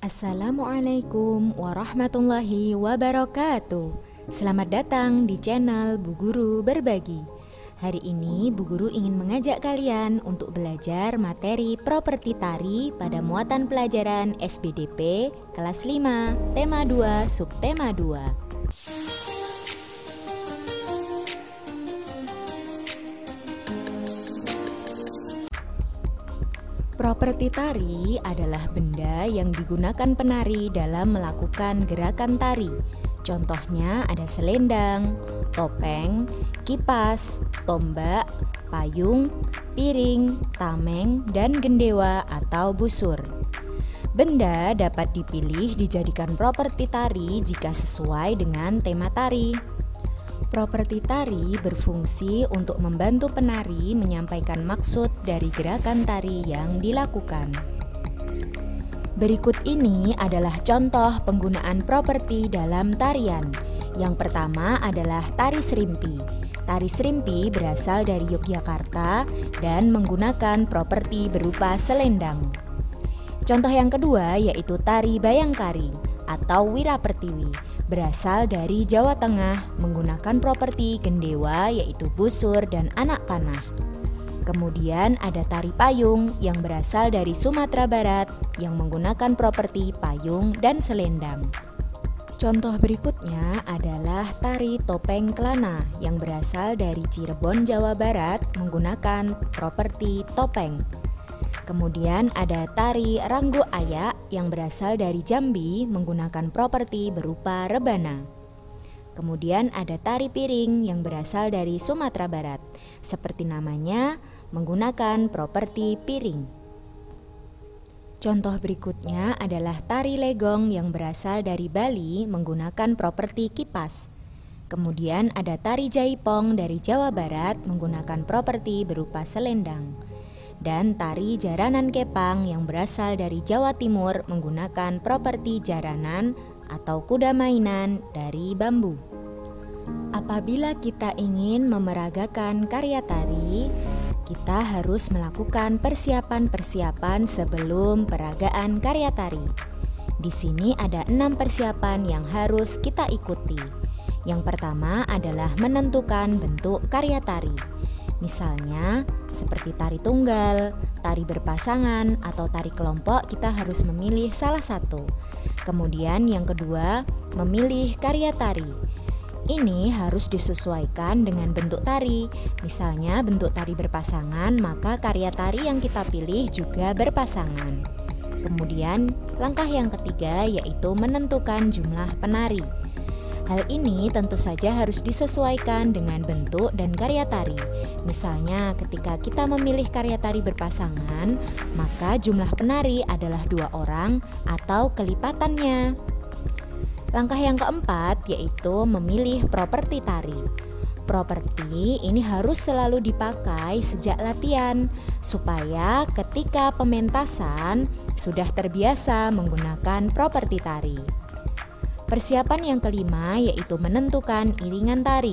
Assalamualaikum warahmatullahi wabarakatuh. Selamat datang di channel Bu Guru Berbagi. Hari ini Bu Guru ingin mengajak kalian untuk belajar materi properti tari pada muatan pelajaran SBDP kelas 5, tema 2, subtema 2. Properti tari adalah benda yang digunakan penari dalam melakukan gerakan tari. Contohnya ada selendang, topeng, kipas, tombak, payung, piring, tameng, dan gendewa atau busur. Benda dapat dipilih dijadikan properti tari jika sesuai dengan tema tari. Properti tari berfungsi untuk membantu penari menyampaikan maksud dari gerakan tari yang dilakukan. Berikut ini adalah contoh penggunaan properti dalam tarian. Yang pertama adalah tari serimpi. Tari serimpi berasal dari Yogyakarta dan menggunakan properti berupa selendang. Contoh yang kedua yaitu tari bayangkari atau wirapertiwi. Berasal dari Jawa Tengah menggunakan properti gendewa yaitu busur dan anak panah. Kemudian ada tari payung yang berasal dari Sumatera Barat yang menggunakan properti payung dan selendang. Contoh berikutnya adalah tari topeng kelana yang berasal dari Cirebon, Jawa Barat menggunakan properti topeng. Kemudian ada tari ranggo ayak yang berasal dari Jambi menggunakan properti berupa rebana. Kemudian ada tari piring yang berasal dari Sumatera Barat, seperti namanya menggunakan properti piring. Contoh berikutnya adalah tari legong yang berasal dari Bali menggunakan properti kipas. Kemudian ada tari jaipong dari Jawa Barat menggunakan properti berupa selendang. Dan tari jaranan kepang yang berasal dari Jawa Timur menggunakan properti jaranan atau kuda mainan dari bambu. Apabila kita ingin memeragakan karya tari, kita harus melakukan persiapan-persiapan sebelum peragaan karya tari. Di sini ada 6 persiapan yang harus kita ikuti. Yang pertama adalah menentukan bentuk karya tari. Misalnya, seperti tari tunggal, tari berpasangan, atau tari kelompok, kita harus memilih salah satu. Kemudian yang kedua, memilih karya tari. Ini harus disesuaikan dengan bentuk tari. Misalnya bentuk tari berpasangan, maka karya tari yang kita pilih juga berpasangan. Kemudian, langkah yang ketiga yaitu menentukan jumlah penari. Hal ini tentu saja harus disesuaikan dengan bentuk dan karya tari. Misalnya ketika kita memilih karya tari berpasangan, maka jumlah penari adalah 2 orang atau kelipatannya. Langkah yang keempat yaitu memilih properti tari. Properti ini harus selalu dipakai sejak latihan supaya ketika pementasan sudah terbiasa menggunakan properti tari. Persiapan yang kelima yaitu menentukan iringan tari.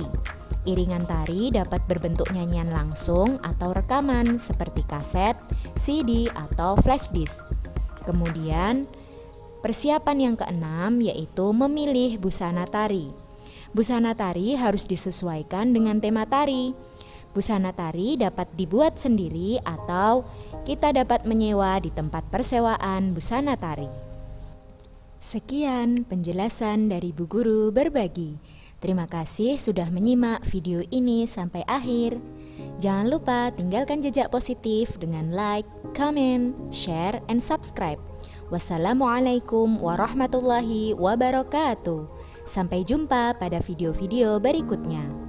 Iringan tari dapat berbentuk nyanyian langsung atau rekaman seperti kaset, CD, atau flash disk. Kemudian, persiapan yang keenam yaitu memilih busana tari. Busana tari harus disesuaikan dengan tema tari. Busana tari dapat dibuat sendiri atau kita dapat menyewa di tempat persewaan busana tari. Sekian penjelasan dari Bu Guru Berbagi. Terima kasih sudah menyimak video ini sampai akhir. Jangan lupa tinggalkan jejak positif dengan like, comment, share, and subscribe. Wassalamualaikum warahmatullahi wabarakatuh. Sampai jumpa pada video-video berikutnya.